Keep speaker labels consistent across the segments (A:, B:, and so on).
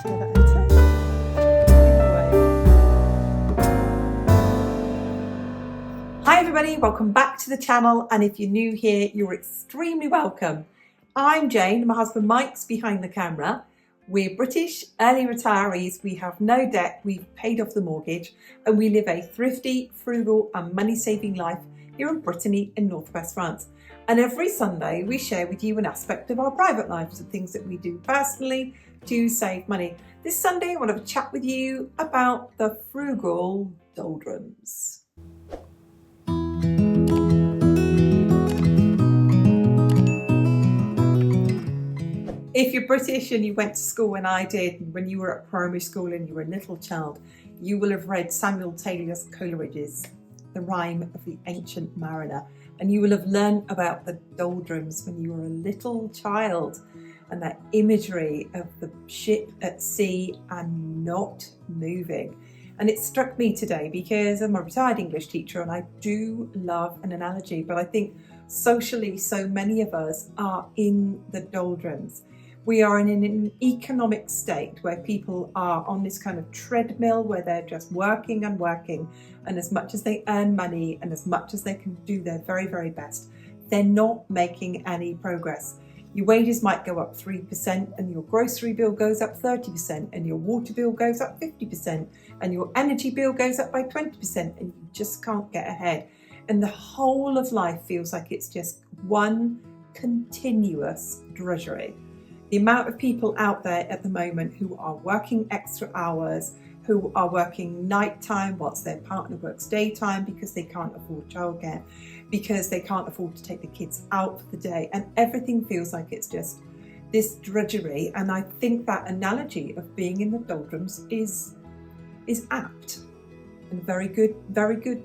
A: Hi everybody, welcome back to the channel, and if you're new here, you're extremely welcome. I'm Jane, my husband Mike's behind the camera. We're British early retirees, we have no debt, we've paid off the mortgage, and we live a thrifty, frugal and money-saving life here in Brittany in northwest France. And every Sunday we share with you an aspect of our private lives, the things that we do personally to save money. This Sunday I want to have a chat with you about the frugal doldrums. If you're British and you went to school when I did, when you were at primary school and you were a little child, you will have read Samuel Taylor's Coleridge's The Rime of the Ancient Mariner, and you will have learned about the doldrums when you were a little child, and that imagery of the ship at sea and not moving. And it struck me today because I'm a retired English teacher and I do love an analogy, but I think socially so many of us are in the doldrums. We are in an economic state where people are on this kind of treadmill where they're just working and working, and as much as they earn money and as much as they can do their very, very best, they're not making any progress. Your wages might go up 3% and your grocery bill goes up 30% and your water bill goes up 50% and your energy bill goes up by 20% and you just can't get ahead. And the whole of life feels like it's just one continuous drudgery. The amount of people out there at the moment who are working extra hours, who are working nighttime whilst their partner works daytime because they can't afford childcare, because they can't afford to take the kids out for the day, and everything feels like it's just this drudgery. And I think that analogy of being in the doldrums is apt and a very good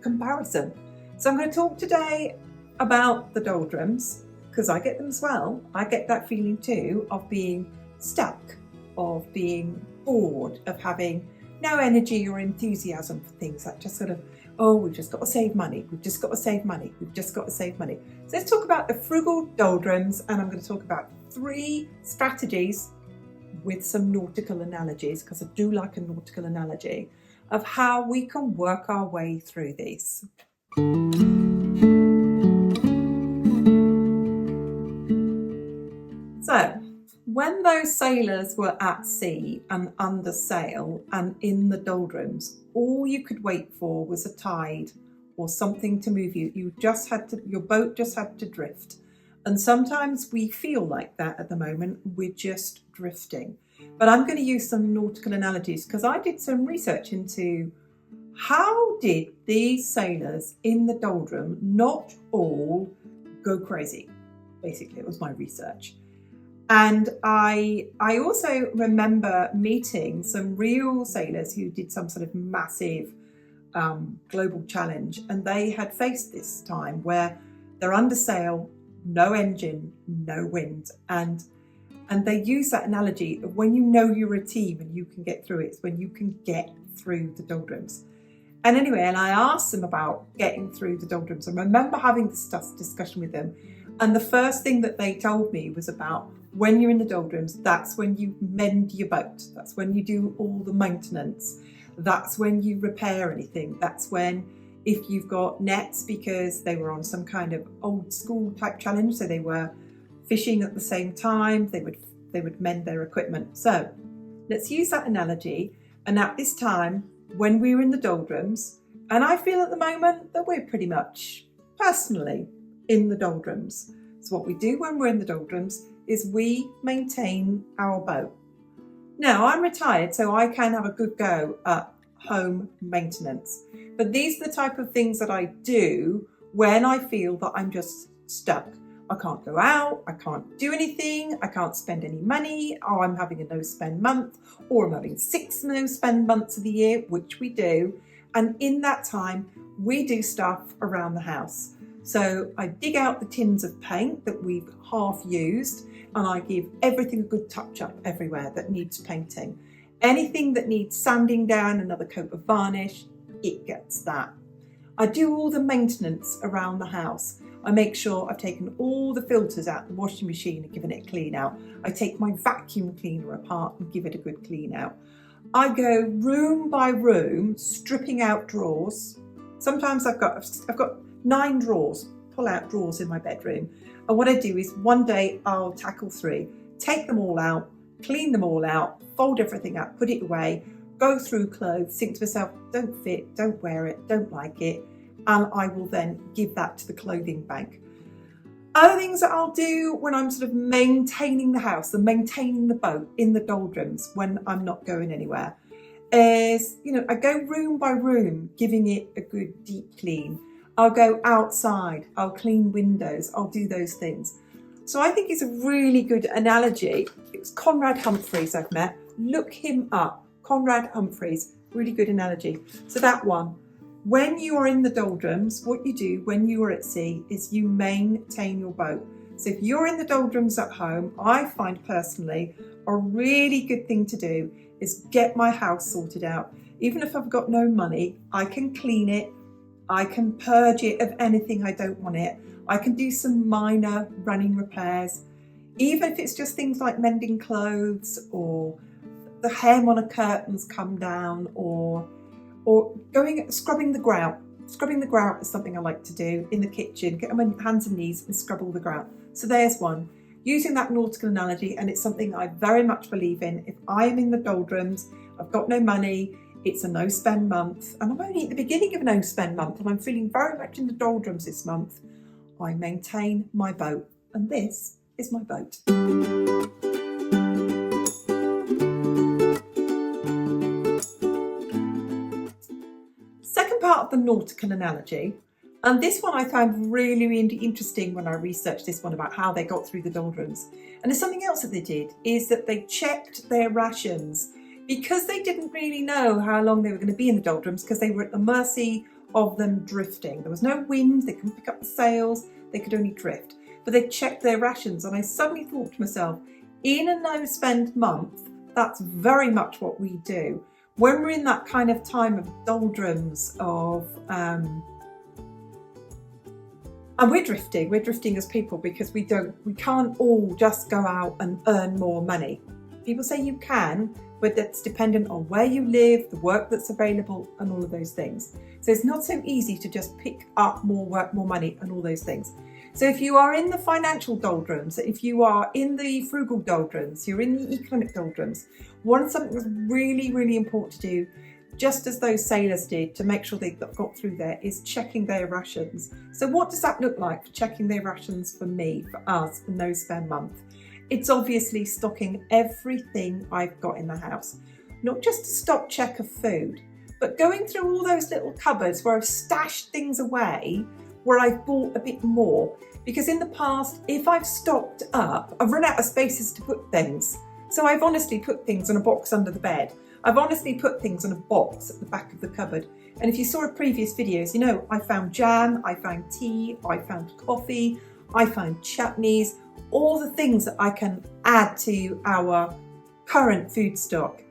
A: comparison. So I'm going to talk today about the doldrums, because I get them as well. I get that feeling too of being stuck, of being bored, of having no energy or enthusiasm for things that just sort of, oh, we've just got to save money, we've just got to save money, we've just got to save money. So let's talk about the frugal doldrums, and I'm going to talk about 3 strategies with some nautical analogies, because I do like a nautical analogy, of how we can work our way through these. So, when those sailors were at sea and under sail and in the doldrums, all you could wait for was a tide or something to move you. Your boat just had to drift. And sometimes we feel like that at the moment, we're just drifting. But I'm going to use some nautical analogies because I did some research into how did these sailors in the doldrum not all go crazy? Basically, it was my research. And I also remember meeting some real sailors who did some sort of massive global challenge, and they had faced this time where they're under sail, no engine, no wind, and they use that analogy of when you know you're a team and you can get through it, it's when you can get through the doldrums. And anyway, and I asked them about getting through the doldrums. I remember having this discussion with them, and the first thing that they told me was about when you're in the doldrums, that's when you mend your boat, that's when you do all the maintenance, that's when you repair anything, that's when, if you've got nets, because they were on some kind of old school type challenge, so they were fishing at the same time, they would mend their equipment. So let's use that analogy. And at this time, when we were in the doldrums, and I feel at the moment that we're pretty much personally in the doldrums. So what we do when we're in the doldrums is we maintain our boat. Now, I'm retired, so I can have a good go at home maintenance. But these are the type of things that I do when I feel that I'm just stuck. I can't go out, I can't do anything, I can't spend any money, or I'm having a no-spend month, or I'm having 6 no-spend months of the year, which we do. And in that time, we do stuff around the house. So I dig out the tins of paint that we've half used, and I give everything a good touch up everywhere that needs painting. Anything that needs sanding down, another coat of varnish, it gets that. I do all the maintenance around the house. I make sure I've taken all the filters out of the washing machine and given it a clean out. I take my vacuum cleaner apart and give it a good clean out. I go room by room, stripping out drawers. Sometimes I've got 9 drawers, pull out drawers in my bedroom. And what I do is one day I'll tackle 3, take them all out, clean them all out, fold everything up, put it away, go through clothes, think to myself, don't fit, don't wear it, don't like it. And I will then give that to the clothing bank. Other things that I'll do when I'm sort of maintaining the house and maintaining the boat in the doldrums when I'm not going anywhere is, I go room by room, giving it a good deep clean. I'll go outside, I'll clean windows, I'll do those things. So I think it's a really good analogy. It was Conrad Humphreys I've met. Look him up. Conrad Humphreys, really good analogy. So that one. When you are in the doldrums, what you do when you are at sea is you maintain your boat. So if you're in the doldrums at home, I find personally a really good thing to do is get my house sorted out. Even if I've got no money, I can clean it. I can purge it of anything I don't want it. I can do some minor running repairs. Even if it's just things like mending clothes or the hem on a curtain's come down or scrubbing the grout. Scrubbing the grout is something I like to do in the kitchen. Get on my hands and knees and scrub all the grout. So there's one. Using that nautical analogy, and it's something I very much believe in. If I am in the doldrums, I've got no money, it's a no-spend month, and I'm only at the beginning of a no-spend month, and I'm feeling very much in the doldrums this month, I maintain my boat, and this is my boat. Second part of the nautical analogy, and this one I found really, really interesting when I researched this one about how they got through the doldrums. And there's something else that they did, is that they checked their rations because they didn't really know how long they were going to be in the doldrums because they were at the mercy of them drifting. There was no wind, they couldn't pick up the sails, they could only drift. But they checked their rations, and I suddenly thought to myself, in a no-spend month, that's very much what we do. When we're in that kind of time of doldrums and we're drifting as people because we can't all just go out and earn more money. People say you can, but that's dependent on where you live, the work that's available and all of those things. So it's not so easy to just pick up more work, more money and all those things. So if you are in the financial doldrums, if you are in the frugal doldrums, you're in the economic doldrums, something that's really, really important to do, just as those sailors did to make sure they got through there, is checking their rations. So what does that look like for checking their rations for me, for us, for no spend month? It's obviously stocking everything I've got in the house. Not just a stock check of food, but going through all those little cupboards where I've stashed things away, where I've bought a bit more. Because in the past, if I've stocked up, I've run out of spaces to put things. So I've honestly put things in a box under the bed. I've honestly put things in a box at the back of the cupboard. And if you saw previous videos, I found jam, I found tea, I found coffee, I found chutneys, all the things that I can add to our current food stock.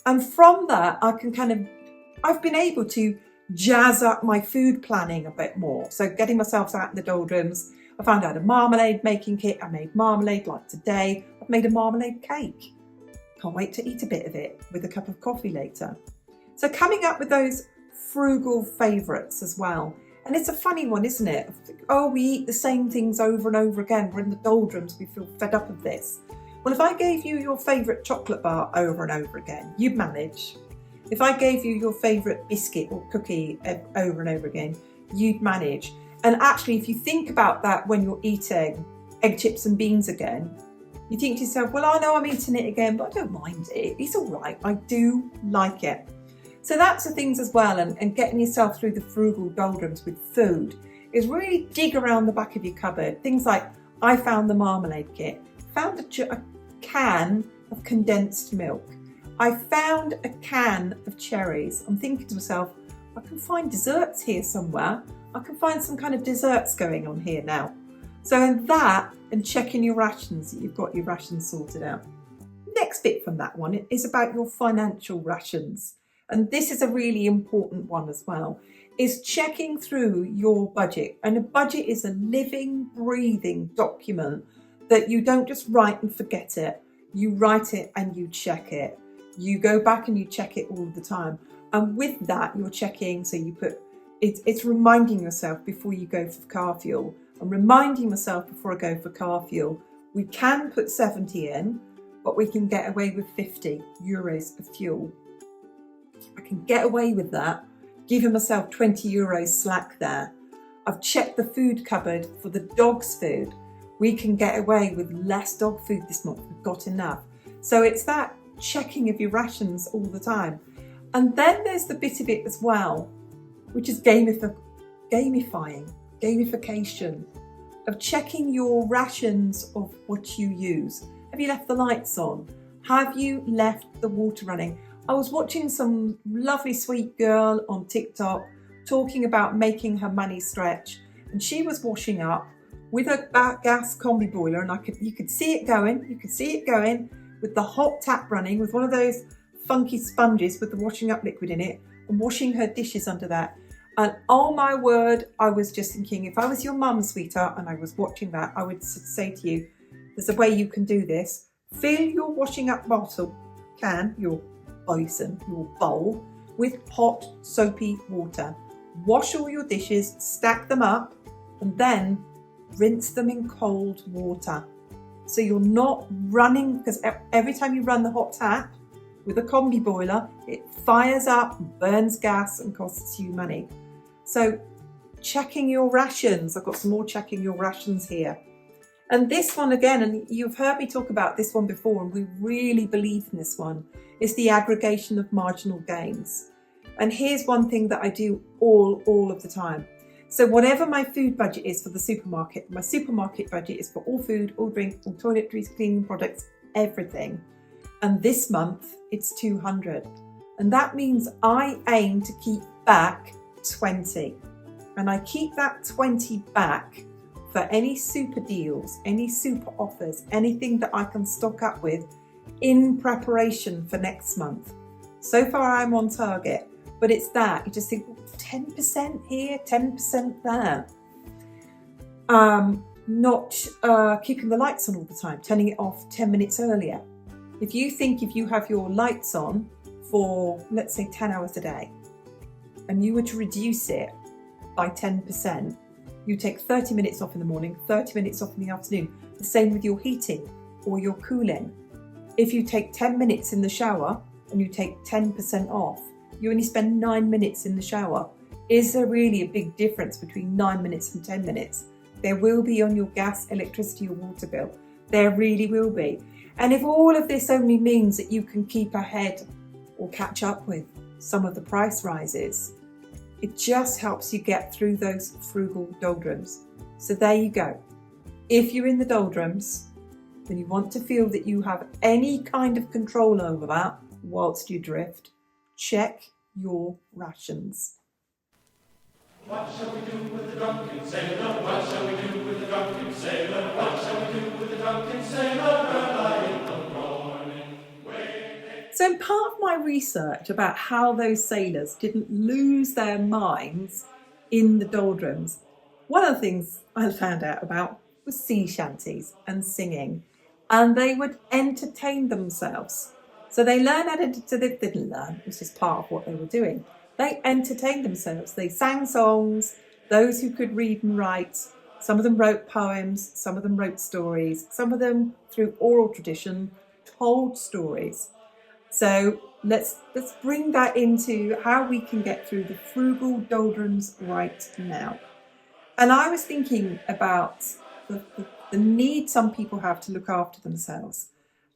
A: And from that, I've been able to jazz up my food planning a bit more. So getting myself out in the doldrums, I found out a marmalade making kit. I made marmalade like today. I've made a marmalade cake. Can't wait to eat a bit of it with a cup of coffee later. So coming up with those frugal favourites as well. And it's a funny one, isn't it? Oh, we eat the same things over and over again. We're in the doldrums. We feel fed up of this. Well, if I gave you your favourite chocolate bar over and over again, you'd manage. If I gave you your favourite biscuit or cookie over and over again, you'd manage. And actually, if you think about that when you're eating egg, chips and beans again, you think to yourself, well, I know I'm eating it again, but I don't mind it. It's all right. I do like it. So that's the things as well. And getting yourself through the frugal doldrums with food is really dig around the back of your cupboard. Things like, I found the marmalade kit, found a can of condensed milk. I found a can of cherries. I'm thinking to myself, I can find desserts here somewhere. I can find some kind of desserts going on here now. So in that, and checking your rations, that you've got your rations sorted out. Next bit from that one is about your financial rations. And this is a really important one as well. is checking through your budget. And a budget is a living, breathing document that you don't just write and forget it. You write it and you check it. You go back and you check it all the time. And with that, you're checking, so you put, it's reminding yourself before you go for car fuel. I'm reminding myself before I go for car fuel, we can put 70 in, but we can get away with 50 euros of fuel. I can get away with that, giving myself 20 euros slack there. I've checked the food cupboard for the dog's food. We can get away with less dog food this month. We've got enough. So it's that checking of your rations all the time. And then there's the bit of it as well, which is gamification of checking your rations of what you use. Have you left the lights on? Have you left the water running? I was watching some lovely sweet girl on TikTok talking about making her money stretch, and she was washing up with a gas combi boiler, and you could see it going. You could see it going with the hot tap running, with one of those funky sponges with the washing up liquid in it, and washing her dishes under that. And oh my word, I was just thinking, if I was your mum, sweetheart, and I was watching that, I would say to you, there's a way you can do this. Fill your washing up your basin, your bowl, with hot soapy water. Wash all your dishes, stack them up, and then rinse them in cold water. So you're not running, because every time you run the hot tap with a combi boiler, it fires up, burns gas, and costs you money. So checking your rations. I've got some more checking your rations here. And this one again, and you've heard me talk about this one before, and we really believe in this one, is the aggregation of marginal gains. And here's one thing that I do all of the time. So whatever my food budget is for the supermarket, my supermarket budget is for all food, all drink, all toiletries, cleaning products, everything. And this month it's 200. And that means I aim to keep back 20. And I keep that 20 back for any super deals, any super offers, anything that I can stock up with in preparation for next month. So far I'm on target, but it's that. You just think, 10% here, 10% there. Not keeping the lights on all the time, turning it off 10 minutes earlier. If you have your lights on for, let's say, 10 hours a day, and you were to reduce it by 10%, you take 30 minutes off in the morning, 30 minutes off in the afternoon. The same with your heating or your cooling. If you take 10 minutes in the shower and you take 10% off, you only spend 9 minutes in the shower. Is there really a big difference between 9 minutes and 10 minutes? There will be on your gas, electricity or water bill. There really will be. And if all of this only means that you can keep ahead or catch up with some of the price rises, it just helps you get through those frugal doldrums. So there you go. If you're in the doldrums, then you want to feel that you have any kind of control over that whilst you drift, check your rations.
B: What shall we do with the drunken sailor? What shall we do with the drunken sailor? What shall we do with the drunken sailor early in the morning?
A: So in part of my research about how those sailors didn't lose their minds in the doldrums, one of the things I found out about was sea shanties and singing. And they would entertain themselves. So they learned how to, so they didn't learn, it was just part of what they were doing. They entertained themselves. They sang songs, those who could read and write. Some of them wrote poems, some of them wrote stories, some of them, through oral tradition, told stories. So let's bring that into how we can get through the frugal doldrums right now. And I was thinking about the need some people have to look after themselves.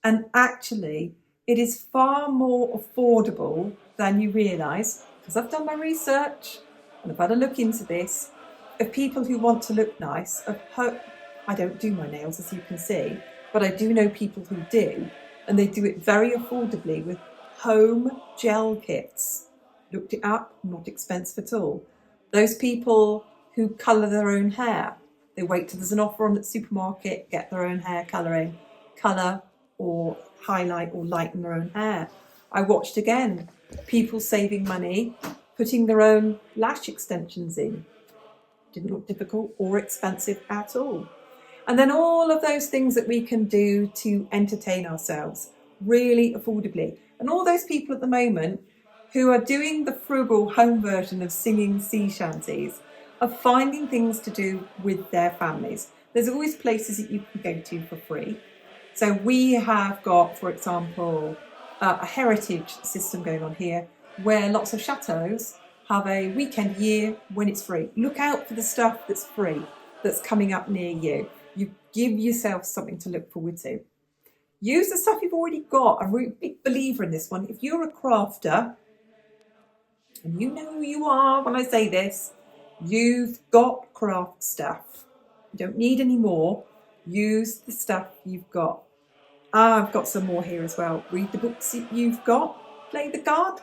A: And actually, it is far more affordable than you realise, because I've done my research and I've had a look into this, of people who want to look nice. I don't do my nails, as you can see, but I do know people who do, and they do it very affordably with home gel kits. Looked it up, not expensive at all. Those people who colour their own hair, they wait till there's an offer on the supermarket, get their own hair colouring, colour or highlight or lighten their own hair. I watched again people saving money putting their own lash extensions in. Didn't look difficult or expensive at all. And then all of those things that we can do to entertain ourselves really affordably. And all those people at the moment who are doing the frugal home version of singing sea shanties are finding things to do with their families. There's always places that you can go to for free. So we have got, for example, a heritage system going on here where lots of chateaux have a weekend year when it's free. Look out for the stuff that's free, that's coming up near you. You give yourself something to look forward to. Use the stuff you've already got. I'm a really big believer in this one. If you're a crafter, and you know who you are when I say this, you've got craft stuff. You don't need any more. Use the stuff you've got. I've got some more here as well. Read the books that you've got. Play the card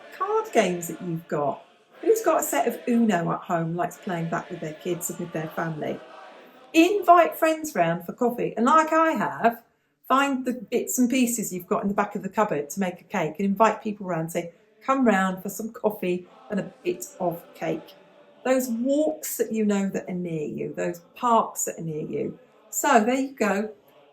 A: games that you've got. Who's got a set of Uno at home, likes playing that with their kids and with their family? Invite friends round for coffee. And like I have, find the bits and pieces you've got in the back of the cupboard to make a cake and invite people round and say, come round for some coffee and a bit of cake. Those walks that you know that are near you, those parks that are near you. So there you go.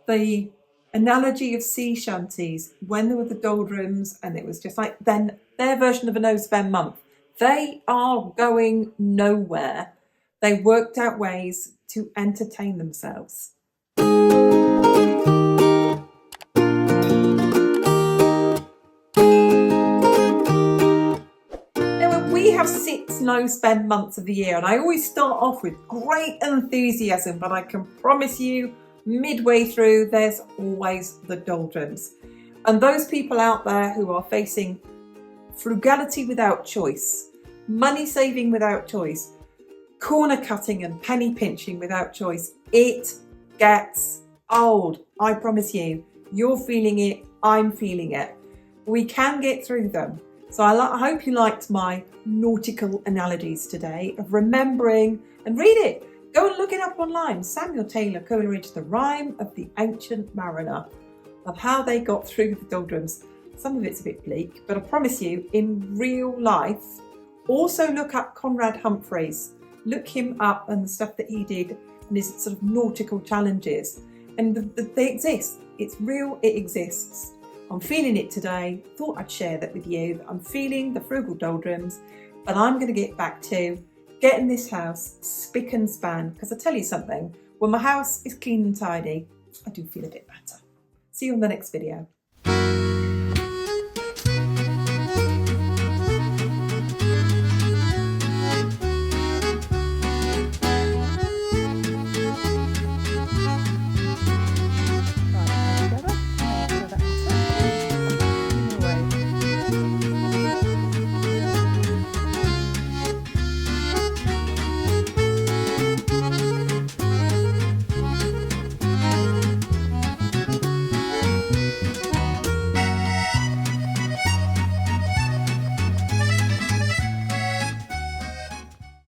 A: The analogy of sea shanties, when there were the doldrums and it was just like then their version of a no-spend month. They are going nowhere. They worked out ways to entertain themselves. We have 6 no-spend months of the year, and I always start off with great enthusiasm, but I can promise you midway through there's always the doldrums. And those people out there who are facing frugality without choice, money saving without choice, corner cutting and penny pinching without choice, it gets old. I promise you, you're feeling it, I'm feeling it. We can get through them. So I hope you liked my nautical analogies today of remembering, and read it. Go and look it up online. Samuel Taylor Coleridge, The Rime of the Ancient Mariner, of how they got through the doldrums. Some of it's a bit bleak, but I promise you, in real life, also look up Conrad Humphreys. Look him up and the stuff that he did and his sort of nautical challenges. And they exist. It's real, it exists. I'm feeling it today. Thought I'd share that with you. I'm feeling the frugal doldrums, but I'm going to get back to getting this house spick and span, because I tell you something, when my house is clean and tidy, I do feel a bit better. See you on the next video.